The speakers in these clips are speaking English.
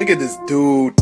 Look at this dude.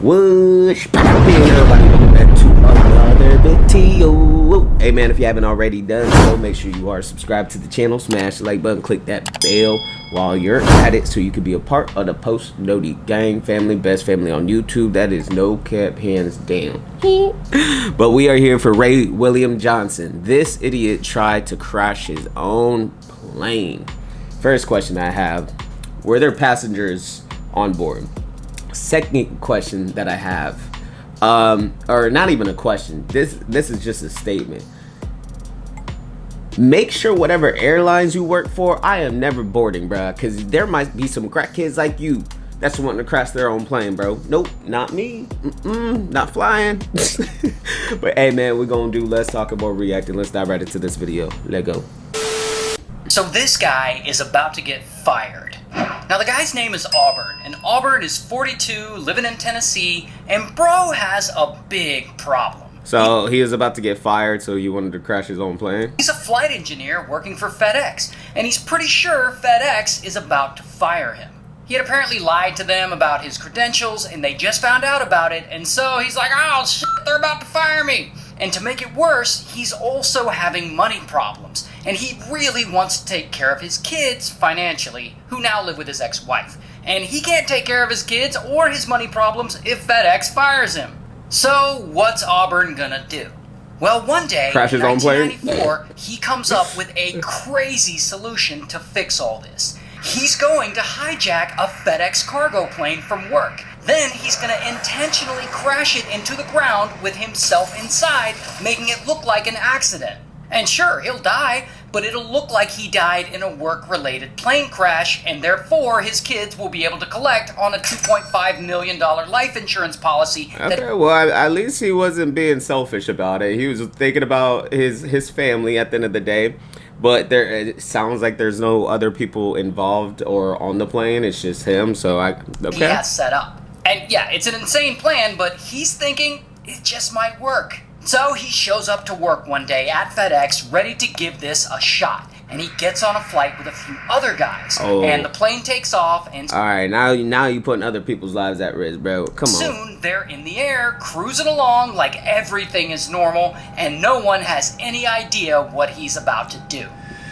Whoosh, poppin', everybody, welcome back to another video. Hey man, if you haven't already done so, make sure you are subscribed to the channel, smash the like button, click that bell while you're at it so you can be a part of the Post Noti gang family, best family on YouTube. That is no cap, hands down. But we are here for Ray William Johnson. This idiot tried to crash his own plane. First question I have, were there passengers on board? Second question that I have, or not even a question, this is just a statement. Make sure whatever airlines you work for, I am never boarding, bro, because there might be some crack kids like you that's wanting to crash their own plane, bro. Nope, not me. Not flying. But hey man, we're gonna do less talking, more reacting. Let's dive right into this video. Let's go. So this guy is about to get fired. Now the guy's name is Auburn, and Auburn is 42, living in Tennessee, and bro has a big problem. So he is about to get fired, so you wanted to crash his own plane? He's a flight engineer working for FedEx, and he's pretty sure FedEx is about to fire him. He had apparently lied to them about his credentials, and they just found out about it, and so he's like, oh shit, they're about to fire me. And to make it worse, he's also having money problems, and he really wants to take care of his kids financially, who now live with his ex-wife. And he can't take care of his kids or his money problems if FedEx fires him. So what's Auburn gonna do? Well, one day, crash his in own plane? 1994, he comes up with a crazy solution to fix all this. He's going to hijack a FedEx cargo plane from work. Then he's going to intentionally crash it into the ground with himself inside, making it look like an accident. And sure, he'll die, but it'll look like he died in a work-related plane crash, and therefore his kids will be able to collect on a $2.5 million life insurance policy. Okay, well, at least he wasn't being selfish about it. He was thinking about his family at the end of the day. But it sounds like there's no other people involved or on the plane. It's just him, so okay. He has set up. And yeah, it's an insane plan, but he's thinking it just might work. So he shows up to work one day at FedEx, ready to give this a shot. And he gets on a flight with a few other guys. Oh. And the plane takes off and... Alright, now you putting other people's lives at risk, bro. Come on. Soon, they're in the air, cruising along like everything is normal, and no one has any idea what he's about to do.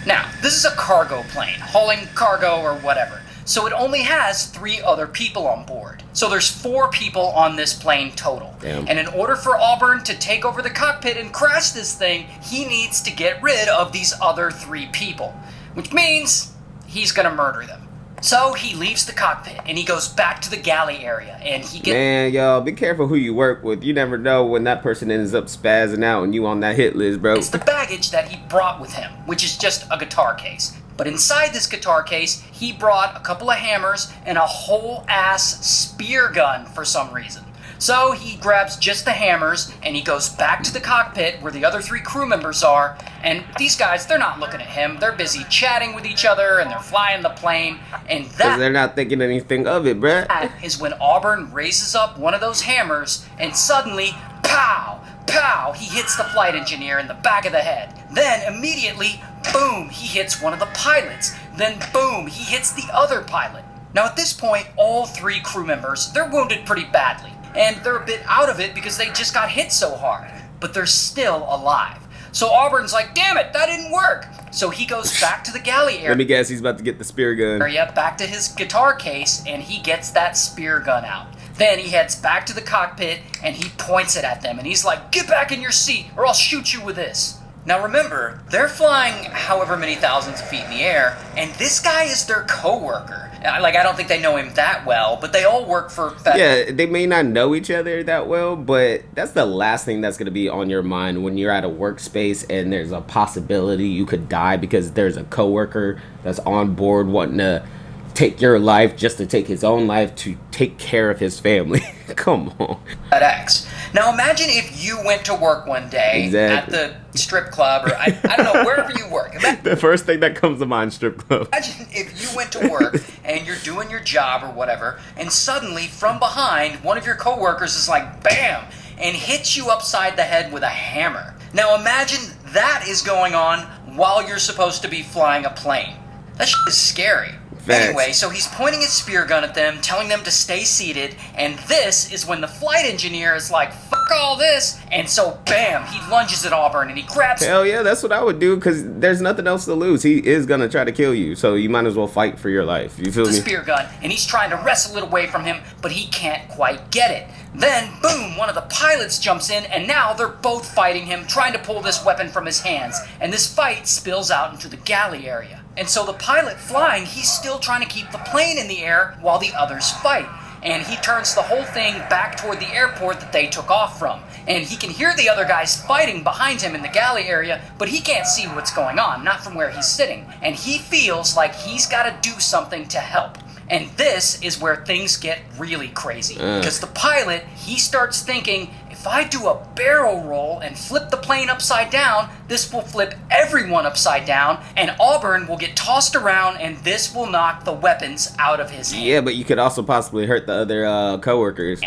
Now, this is a cargo plane, hauling cargo or whatever. So it only has 3 other people on board. So there's 4 people on this plane total. Damn. And in order for Auburn to take over the cockpit and crash this thing, he needs to get rid of these other 3 people. Which means he's gonna murder them. So he leaves the cockpit and he goes back to the galley area and he gets... Man, y'all, be careful who you work with. You never know when that person ends up spazzing out and you on that hit list, bro. It's the baggage that he brought with him, which is just a guitar case. But inside this guitar case, he brought a couple of hammers and a whole ass spear gun for some reason. So he grabs just the hammers and he goes back to the cockpit where the other 3 crew members are. And these guys, they're not looking at him. They're busy chatting with each other and they're flying the plane. And Because they're not thinking anything of it, bruh. That is when Auburn raises up one of those hammers and suddenly, pow, pow, he hits the flight engineer in the back of the head. Then immediately, boom, he hits one of the pilots. Then boom, he hits the other pilot. Now at this point, all 3 crew members, they're wounded pretty badly. And they're a bit out of it because they just got hit so hard. But they're still alive. So Auburn's like, damn it, that didn't work. So he goes back to the galley area. Let me guess, he's about to get the spear gun. Back to his guitar case, and he gets that spear gun out. Then he heads back to the cockpit, and he points it at them. And he's like, get back in your seat, or I'll shoot you with this. Now remember, they're flying however many thousands of feet in the air, and this guy is their co-worker. Like, I don't think they know him that well, but they all work for FedEx. Yeah, they may not know each other that well, but that's the last thing that's going to be on your mind when you're at a workspace and there's a possibility you could die because there's a coworker that's on board wanting to take your life just to take his own life to take care of his family. Come on. FedEx. Now imagine if you went to work one day Exactly. at the strip club, or I don't know, wherever you work. The first thing that comes to mind, strip club. Imagine if you went to work and you're doing your job or whatever, and suddenly from behind, one of your coworkers is like, bam, and hits you upside the head with a hammer. Now imagine that is going on while you're supposed to be flying a plane. That shit is scary. Facts. Anyway, so he's pointing his spear gun at them, telling them to stay seated, and this is when the flight engineer is like, fuck all this, and so bam, he lunges at Auburn and he grabs Hell yeah, that's what I would do, because there's nothing else to lose. He is going to try to kill you, so you might as well fight for your life. You feel the me? spear gun, and he's trying to wrestle it away from him, but he can't quite get it. Then, boom, one of the pilots jumps in, and now they're both fighting him, trying to pull this weapon from his hands, and this fight spills out into the galley area. And so the pilot flying, he's still trying to keep the plane in the air while the others fight. And he turns the whole thing back toward the airport that they took off from. And he can hear the other guys fighting behind him in the galley area, but he can't see what's going on, not from where he's sitting. And he feels like he's got to do something to help. And this is where things get really crazy. Because the pilot, he starts thinking, if I do a barrel roll and flip the plane upside down, this will flip everyone upside down, and Auburn will get tossed around, and this will knock the weapons out of his hands. Yeah, but you could also possibly hurt the other coworkers.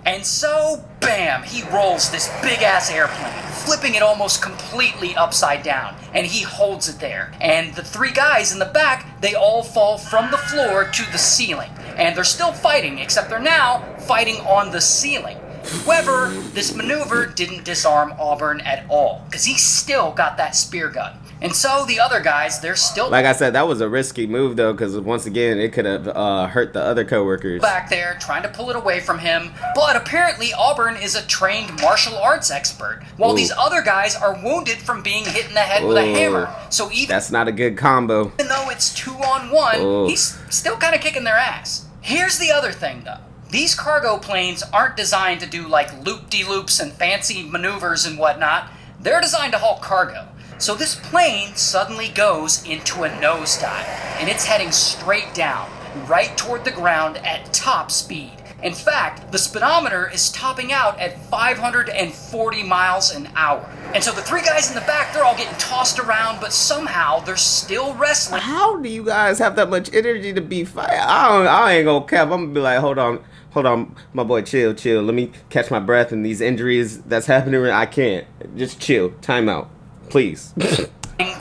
And so, bam, he rolls this big-ass airplane, flipping it almost completely upside down, and he holds it there. And the three guys in the back, they all fall from the floor to the ceiling. And they're still fighting, except they're now fighting on the ceiling. However, this maneuver didn't disarm Auburn at all, because he still got that spear gun. And so the other guys, they're still Like I said, that was a risky move, though, because once again, it could have hurt the other coworkers. back there trying to pull it away from him. But apparently Auburn is a trained martial arts expert, while these other guys are wounded from being hit in the head with a hammer. So That's not a good combo. even though it's 2-on-1, he's still kind of kicking their ass. Here's the other thing, though. These cargo planes aren't designed to do like loop-de-loops and fancy maneuvers and whatnot. They're designed to haul cargo. So this plane suddenly goes into a nosedive, and it's heading straight down, right toward the ground at top speed. In fact, the speedometer is topping out at 540 miles an hour. And so the three guys in the back, they're all getting tossed around, but somehow they're still wrestling. How do you guys have that much energy to be fighting? I ain't gonna cap. I'm gonna be like, hold on, my boy, chill. Let me catch my breath, and these injuries that's happening, I can't. Just chill. Time out. Please.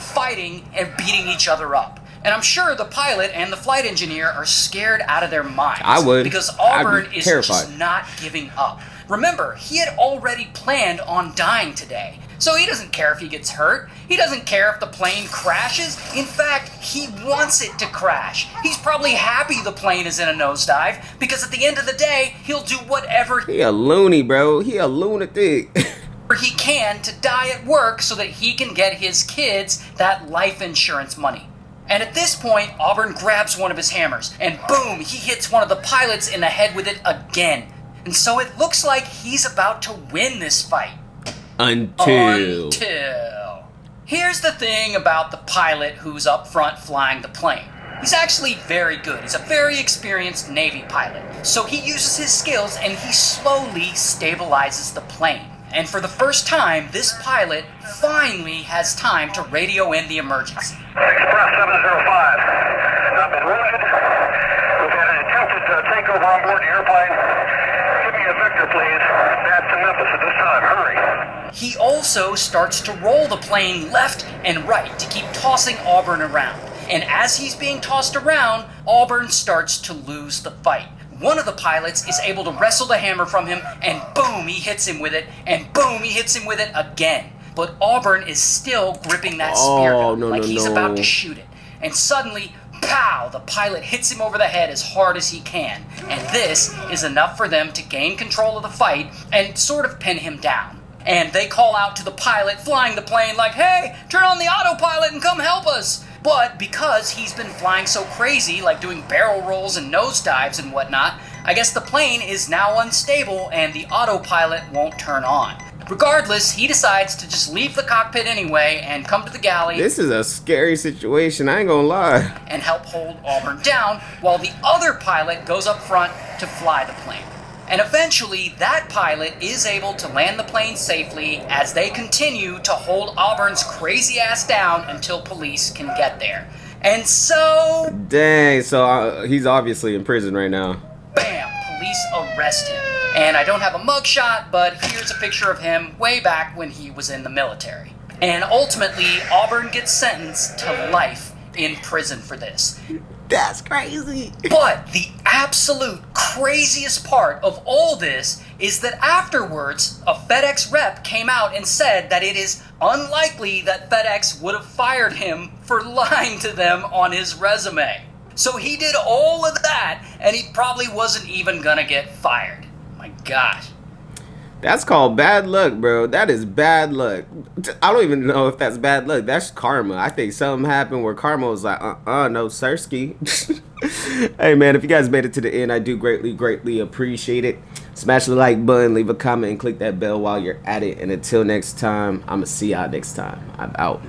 Fighting and beating each other up. And I'm sure the pilot and the flight engineer are scared out of their minds. I would. Because Auburn I'd be is terrified. just not giving up. Remember, he had already planned on dying today. So he doesn't care if he gets hurt. He doesn't care if the plane crashes. In fact, he wants it to crash. He's probably happy the plane is in a nosedive, because at the end of the day, he'll do whatever He a loony, bro. He a lunatic. he can to die at work so that he can get his kids that life insurance money. And at this point, Auburn grabs one of his hammers, and boom, he hits one of the pilots in the head with it again. And so it looks like he's about to win this fight. Until. Here's the thing about the pilot who's up front flying the plane. He's actually very good. He's a very experienced Navy pilot. So he uses his skills and he slowly stabilizes the plane. And for the first time, this pilot finally has time to radio in the emergency. Express 705. I've been wounded. We've had an attempted takeover on board the airplane. Give me a vector, please. That's to Memphis at this time. Hurry. He also starts to roll the plane left and right to keep tossing Auburn around. And as he's being tossed around, Auburn starts to lose the fight. One of the pilots is able to wrestle the hammer from him, and boom, he hits him with it, and boom, he hits him with it again. But Auburn is still gripping that spear gun like he's about to shoot it. And suddenly, pow, the pilot hits him over the head as hard as he can. And this is enough for them to gain control of the fight and sort of pin him down. And they call out to the pilot flying the plane like, hey, turn on the autopilot and come help us. But because he's been flying so crazy, like doing barrel rolls and nosedives and whatnot, I guess the plane is now unstable and the autopilot won't turn on. Regardless, he decides to just leave the cockpit anyway and come to the galley. This is a scary situation, I ain't gonna lie. And help hold Auburn down while the other pilot goes up front to fly the plane. And eventually, that pilot is able to land the plane safely as they continue to hold Auburn's crazy ass down until police can get there. And so... Dang, so he's obviously in prison right now. Bam! Police arrest him. And I don't have a mugshot, but here's a picture of him way back when he was in the military. And ultimately, Auburn gets sentenced to life in prison for this. That's crazy. But the absolute craziest part of all this is that afterwards, a FedEx rep came out and said that it is unlikely that FedEx would have fired him for lying to them on his resume. So he did all of that, and he probably wasn't even gonna get fired. My gosh. That's called bad luck, bro. That is bad luck. I don't even know if that's bad luck. That's karma. I think something happened where karma was like, no, Sirski. Hey, man, if you guys made it to the end, I do greatly appreciate it. Smash the like button, leave a comment, and click that bell while you're at it. And until next time, I'm going to see y'all next time. I'm out.